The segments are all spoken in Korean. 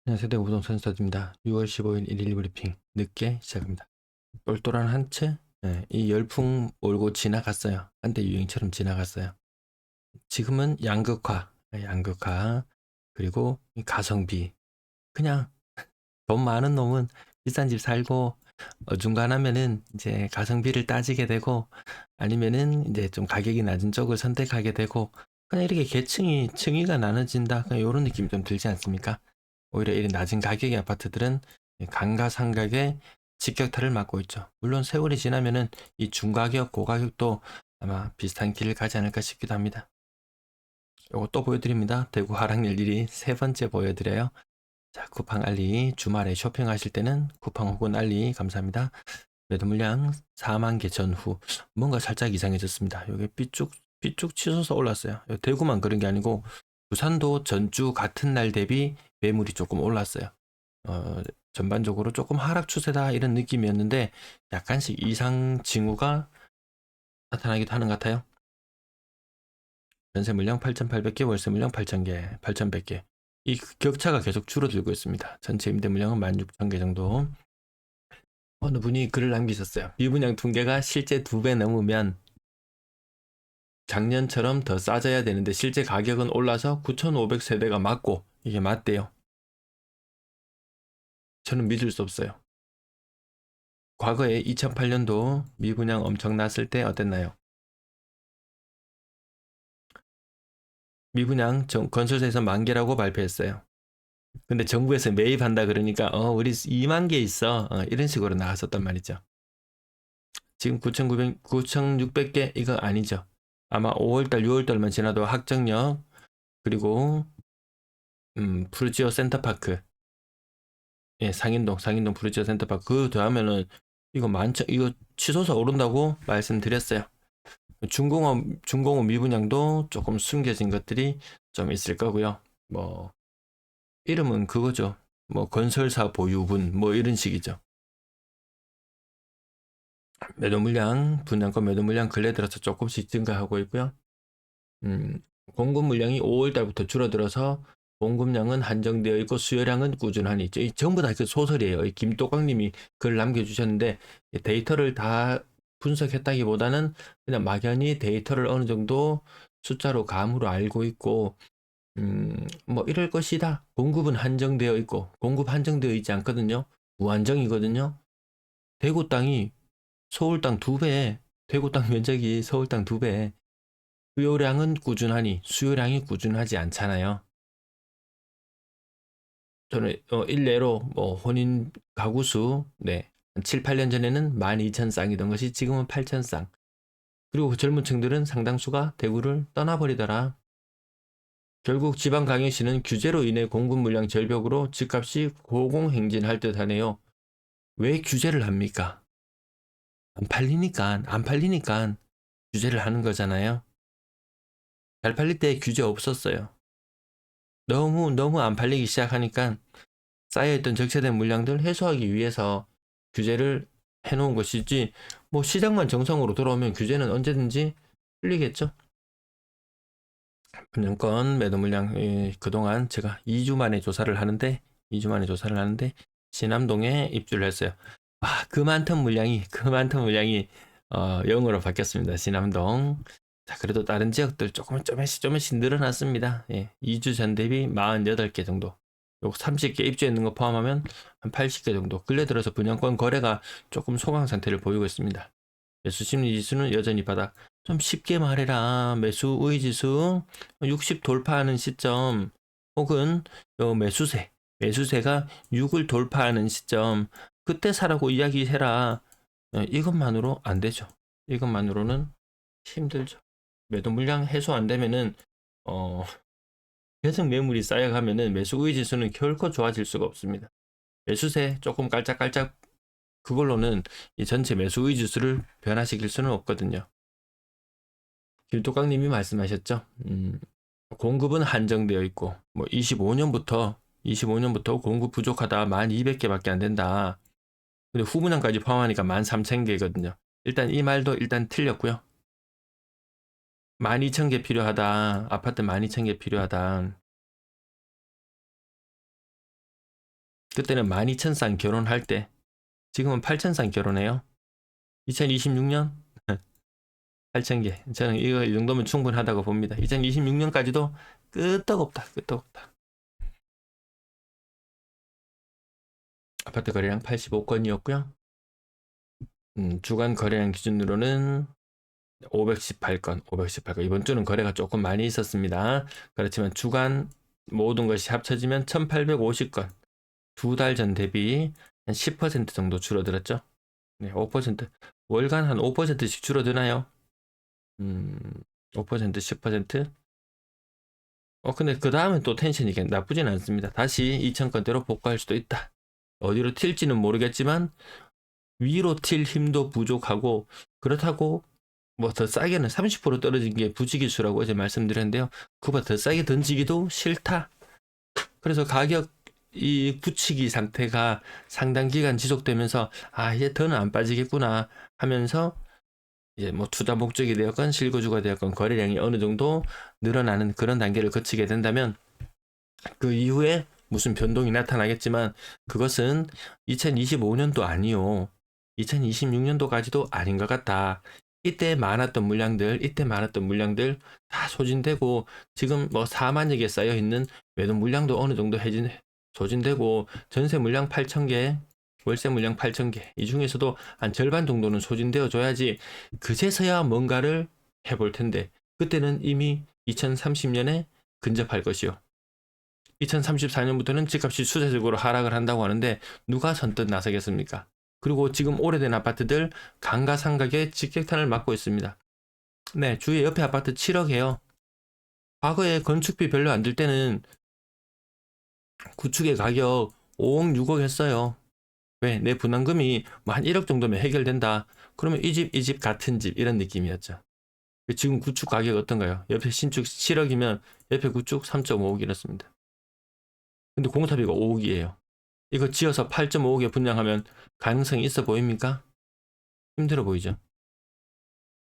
안녕하세요. 대구부동산 서입니다 6월 15일 일일 브리핑 늦게 시작합니다. 똘똘한 한 채? 네, 이 열풍 몰고 지나갔어요. 한때 유행처럼 지나갔어요. 지금은 양극화, 양극화, 그리고 이 가성비. 그냥 돈 많은 놈은 비싼 집 살고 어중간하면은 이제 가성비를 따지게 되고 아니면은 이제 좀 가격이 낮은 쪽을 선택하게 되고 그냥 이렇게 계층이 층위가 나눠진다. 그냥 이런 느낌이 좀 들지 않습니까? 오히려 이런 낮은 가격의 아파트들은 감가상각의 직격탄을 맞고 있죠. 물론 세월이 지나면은 이 중가격, 고가격도 아마 비슷한 길을 가지 않을까 싶기도 합니다. 요거 또 보여드립니다. 대구 하락열 1위 세 번째 보여드려요. 자, 쿠팡 알리 주말에 쇼핑하실 때는 쿠팡 혹은 알리 감사합니다. 매도 물량 4만 개 전후 뭔가 살짝 이상해졌습니다. 여기 삐쭉 치솟아 올랐어요. 대구만 그런 게 아니고 부산도 전주 같은 날 대비 매물이 조금 올랐어요. 전반적으로 조금 하락 추세다 이런 느낌이었는데 약간씩 이상 징후가 나타나기도 하는 것 같아요. 전세 물량 8,800개, 월세 물량 8,000개, 8,100개. 이 격차가 계속 줄어들고 있습니다. 전체 임대 물량은 16,000개 정도. 어느 분이 글을 남기셨어요. 미분양 통계가 실제 2배 넘으면 작년처럼 더 싸져야 되는데 실제 가격은 올라서 9,500세대가 맞고 이게 맞대요. 저는 믿을 수 없어요. 과거에 2008년도 미분양 엄청 났을 때 어땠나요? 미분양 건설사에서 10,000개라고 발표했어요. 근데 정부에서 매입한다 그러니까 우리 2만 개 있어. 이런 식으로 나왔었단 말이죠. 지금 9,600개 이거 아니죠. 아마 5월달, 6월달만 지나도 학정역 그리고 푸르지오 센터파크, 예, 상인동 푸르지오 센터파크 그 더하면은 이거 만천 이거 치솟아 오른다고 말씀드렸어요. 중공업 미분양도 조금 숨겨진 것들이 좀 있을 거고요. 뭐 이름은 그거죠. 뭐 건설사 보유분 뭐 이런 식이죠. 매도 물량 분양권 매도 물량 근래 들어서 조금씩 증가하고 있고요. 공급 물량이 5월 달부터 줄어들어서 공급량은 한정되어 있고 수요량은 꾸준하니 있죠. 이 전부 다 그 소설이에요. 이 김또광님이 글 남겨주셨는데 데이터를 다 분석했다기보다는 그냥 막연히 데이터를 어느 정도 숫자로 감으로 알고 있고 뭐 이럴 것이다. 공급은 한정되어 있고 공급 한정되어 있지 않거든요. 무한정이거든요. 대구 땅이 서울 땅 2배, 대구 땅 면적이 서울 땅 2배. 수요량은 꾸준하니 수요량이 꾸준하지 않잖아요. 저는 일례로 뭐 혼인 가구 수, 네, 7, 8년 전에는 12,000쌍이던 것이 지금은 8,000쌍. 그리고 그 젊은 층들은 상당수가 대구를 떠나버리더라. 결국 지방강역시는 규제로 인해 공급 물량 절벽으로 집값이 고공행진할 듯 하네요. 왜 규제를 합니까? 안 팔리니까 규제를 하는 거잖아요. 잘 팔릴 때 규제 없었어요. 너무 안 팔리기 시작하니까 쌓여있던 적체된 물량들 해소하기 위해서 규제를 해놓은 것이지 뭐 시장만 정상으로 돌아오면 규제는 언제든지 풀리겠죠. 분양권 매도 물량 그동안 제가 2주 만에 조사를 하는데 신암동에 입주를 했어요. 그 많던 물량이 0으로 바뀌었습니다. 신암동. 자, 그래도 다른 지역들 조금씩 늘어났습니다. 예, 2주 전 대비 48개 정도. 요 30개 입주했는 거 포함하면 한 80개 정도. 근래 들어서 분양권 거래가 조금 소강 상태를 보이고 있습니다. 매수 심리 지수는 여전히 바닥. 좀 쉽게 말해라. 매수 우위 지수 60 돌파하는 시점 혹은 매수세가 6을 돌파하는 시점 그때 사라고 이야기해라. 이것만으로 안 되죠. 이것만으로는 힘들죠. 매도 물량 해소 안 되면은 어, 계속 매물이 쌓여가면은 매수 우위 지수는 결코 좋아질 수가 없습니다. 매수세 조금 깔짝깔짝 그걸로는 이 전체 매수 우위 지수를 변화시킬 수는 없거든요. 길도강님이 말씀하셨죠. 공급은 한정되어 있고 뭐 25년부터 공급 부족하다 1,200개밖에 안 된다. 근데 후분양까지 포함하니까 13,000개거든요. 일단 이 말도 일단 틀렸고요. 12,000개 필요하다. 아파트 12,000개 필요하다. 그때는 12,000쌍 결혼할 때, 지금은 8,000쌍 결혼해요. 2026년 8,000개. 저는 이거 이 정도면 충분하다고 봅니다. 2026년까지도 끄떡없다. 끄떡없다. 아파트 거래량 85건이었고요. 주간 거래량 기준으로는 518건. 이번 주는 거래가 조금 많이 있었습니다. 그렇지만 주간 모든 것이 합쳐지면 1850건. 두 달 전 대비 한 10% 정도 줄어들었죠. 네, 5%. 월간 한 5%씩 줄어드나요? 5%, 10%? 근데 그 다음엔 또 텐션이 나쁘진 않습니다. 다시 2,000건대로 복구할 수도 있다. 어디로 튈지는 모르겠지만 위로 튈 힘도 부족하고, 그렇다고 뭐 더 싸게는 30% 떨어진 게 부지기수라고 어제 말씀드렸는데요. 그보다 더 싸게 던지기도 싫다. 그래서 가격 이 굳히기 상태가 상당 기간 지속되면서 이제 더는 안 빠지겠구나 하면서 이제 뭐 투자 목적이 되었건 실거주가 되었건 거래량이 어느 정도 늘어나는 그런 단계를 거치게 된다면 그 이후에 무슨 변동이 나타나겠지만 그것은 2025년도 아니요. 2026년도까지도 아닌 것 같다. 이때 많았던 물량들 다 소진되고 지금 뭐 4만여 개 쌓여 있는 매도 물량도 어느 정도 소진되고 전세 물량 8,000개, 월세 물량 8,000개. 이 중에서도 한 절반 정도는 소진되어 줘야지 그제서야 뭔가를 해볼 텐데 그때는 이미 2030년에 근접할 것이요. 2034년부터는 집값이 추세적으로 하락을 한다고 하는데 누가 선뜻 나서겠습니까? 그리고 지금 오래된 아파트들 감가상각의 직격탄을 맞고 있습니다. 네, 주위 옆에 아파트 7억이에요. 과거에 건축비 별로 안 들 때는 구축의 가격 5억, 6억 했어요. 왜? 내 분담금이 뭐 한 1억 정도면 해결된다. 그러면 이 집 같은 집 이런 느낌이었죠. 지금 구축 가격 어떤가요? 옆에 신축 7억이면 옆에 구축 3.5억 이렇습니다. 근데 공사비가 5억이에요. 이거 지어서 8.5억에 분양하면 가능성이 있어 보입니까? 힘들어 보이죠?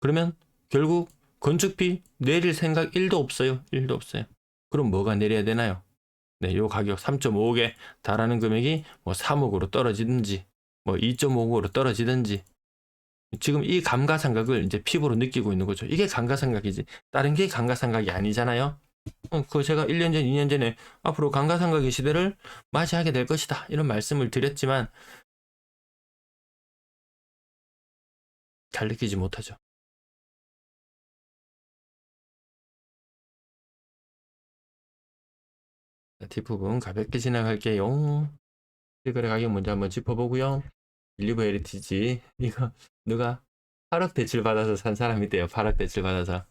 그러면 결국 건축비 내릴 생각 1도 없어요. 1도 없어요. 그럼 뭐가 내려야 되나요? 네, 요 가격 3.5억에 달하는 금액이 뭐 3억으로 떨어지든지 뭐 2.5억으로 떨어지든지 지금 이 감가상각을 이제 피부로 느끼고 있는 거죠. 이게 감가상각이지. 다른 게 감가상각이 아니잖아요. 그 제가 1년 전, 2년 전에 앞으로 감가상각의 시대를 맞이하게 될 것이다. 이런 말씀을 드렸지만 잘 느끼지 못하죠. 뒷부분 가볍게 지나갈게요. 실거래 가격 먼저 한번 짚어보고요. 일리브 헤리티지 이거 누가 8억 대출 받아서 산 사람이 있대요. 8억 대출 받아서.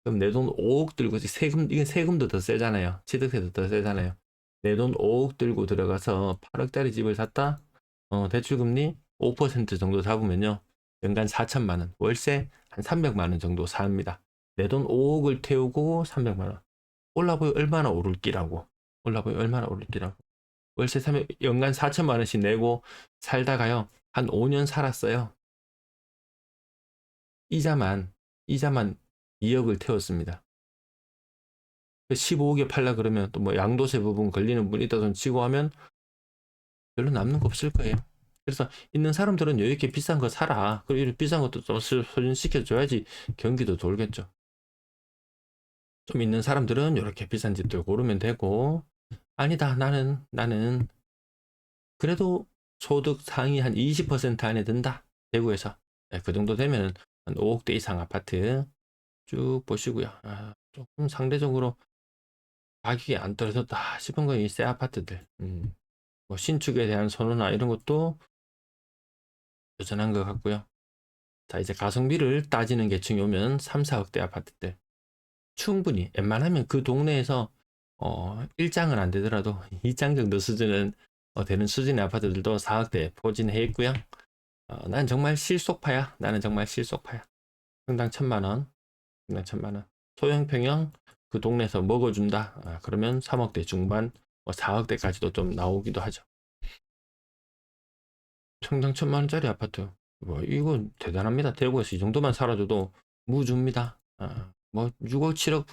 그럼 내 돈 5억 들고 세금 이게 세금도 더 세잖아요. 취득세도 더 세잖아요. 내 돈 5억 들고 들어가서 8억짜리 집을 샀다. 대출 금리 5% 정도 잡으면요. 연간 4천만 원, 월세 한 300만 원 정도 삽니다. 내 돈 5억을 태우고 300만 원. 올라보여 얼마나 오를기라고. 올라보여 얼마나 오를기라고. 월세 300, 연간 4천만 원씩 내고 살다가요. 한 5년 살았어요. 이자만 2억을 태웠습니다. 15억에 팔라 그러면 또 뭐 양도세 부분 걸리는 분 있다 돈 치고 하면 별로 남는 거 없을 거예요. 그래서 있는 사람들은 이렇게 비싼 거 사라. 그리고 이렇게 비싼 것도 좀 소진시켜줘야지 경기도 돌겠죠. 좀 있는 사람들은 이렇게 비싼 집들 고르면 되고 아니다 나는 그래도 소득 상위 한 20% 안에 든다. 대구에서 그 정도 되면 한 5억대 이상 아파트 쭉 보시고요. 조금 상대적으로 가격이 안 떨어졌다 싶은 건 이 새 아파트들. 뭐 신축에 대한 선호나 이런 것도 여전한 것 같고요. 자, 이제 가성비를 따지는 계층이 오면 3, 4억대 아파트들. 충분히 웬만하면 그 동네에서 1장은 안 되더라도 2장 정도 수준은 되는 수준의 아파트들도 4억대 포진해 있고요. 난 정말 실속파야. 나는 정말 실속파야. 평당 1,000만 원. 소형 평형 그 동네에서 먹어준다. 그러면 3억대 중반, 4억대까지도 좀 나오기도 하죠. 평당 1,000만 원짜리 아파트. 뭐 이건 대단합니다. 대구에서 이 정도만 살아줘도 무주입니다. 뭐 6억, 7억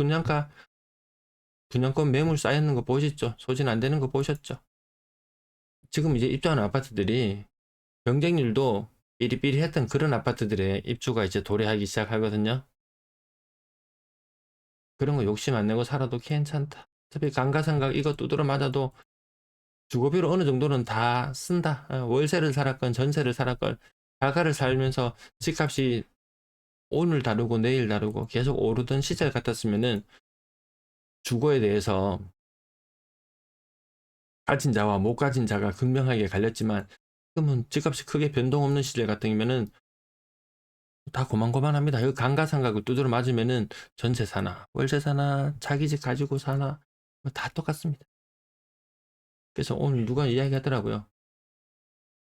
분양권 매물 쌓였는 거 보셨죠? 소진 안 되는 거 보셨죠? 지금 이제 입주하는 아파트들이 경쟁률도 삐리삐리했던 그런 아파트들의 입주가 이제 도래하기 시작하거든요. 그런 거 욕심 안 내고 살아도 괜찮다. 어차피 감가상각 이거 두드러 맞아도 주거비로 어느 정도는 다 쓴다. 월세를 살았건 전세를 살았건 자가를 살면서 집값이 오늘 다르고 내일 다르고 계속 오르던 시절 같았으면은 주거에 대해서 가진 자와 못 가진 자가 극명하게 갈렸지만 지금은 집값이 크게 변동 없는 시절 같으면은 다 고만고만합니다. 여기 감가상각을 두드려 맞으면은 전세 사나 월세 사나 자기 집 가지고 사나 뭐다 똑같습니다. 그래서 오늘 누가 이야기하더라고요.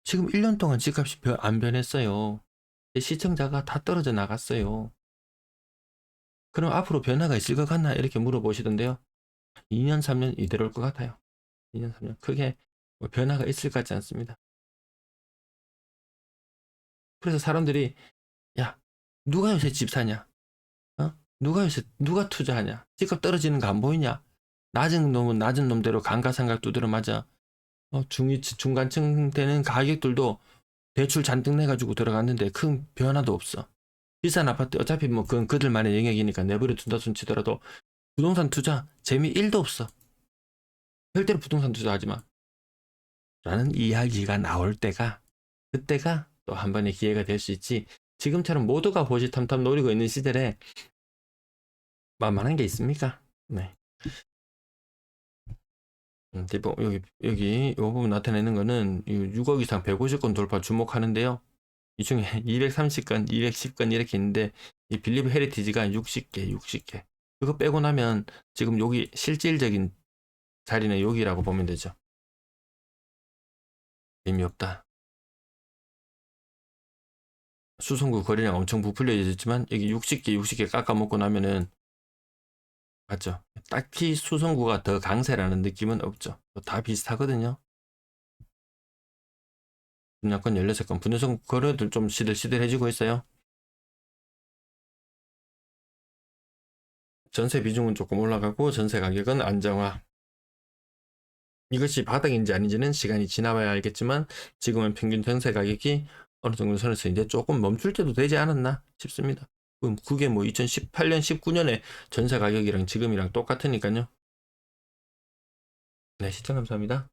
지금 1년 동안 집값이 안 변했어요. 시청자가 다 떨어져 나갔어요. 그럼 앞으로 변화가 있을 것 같나 이렇게 물어보시던데요. 2년 3년 이대로일 것 같아요. 2년 3년 크게 뭐 변화가 있을 것 같지 않습니다. 그래서 사람들이 야 누가 요새 집 사냐? 누가 요새 누가 투자하냐? 집값 떨어지는 거 안 보이냐? 낮은 놈은 낮은 놈대로 감가상각 두드려 맞아. 중위층 중간층 되는 가격들도 대출 잔뜩 내가지고 들어갔는데 큰 변화도 없어. 비싼 아파트 어차피 뭐 그건 그들만의 영역이니까 내버려 둔다 손 치더라도 부동산 투자 재미 1도 없어. 절대로 부동산 투자하지 마. 라는 이야기가 나올 때가 그때가 또 한 번의 기회가 될 수 있지. 지금처럼 모두가 호시탐탐 노리고 있는 시절에 만만한 게 있습니까? 네. 여기 이 부분 나타내는 거는 6억 이상 150건 돌파 주목하는데요. 이 중에 230건, 210건 이렇게 있는데 이 빌리브 헤리티지가 60개. 그거 빼고 나면 지금 여기 실질적인 자리는 여기라고 보면 되죠. 의미 없다. 수성구 거래량 엄청 부풀려졌지만 여기 60개 깎아먹고 나면은 맞죠? 딱히 수성구가 더 강세라는 느낌은 없죠. 다 비슷하거든요. 분양권 16건, 분유성 거래들 좀 시들시들해지고 있어요. 전세 비중은 조금 올라가고 전세 가격은 안정화. 이것이 바닥인지 아닌지는 시간이 지나봐야 알겠지만 지금은 평균 전세 가격이 어느 정도 선에서 이제 조금 멈출 때도 되지 않았나 싶습니다. 그게 뭐 2018년, 19년에 전세 가격이랑 지금이랑 똑같으니까요. 네, 시청 감사합니다.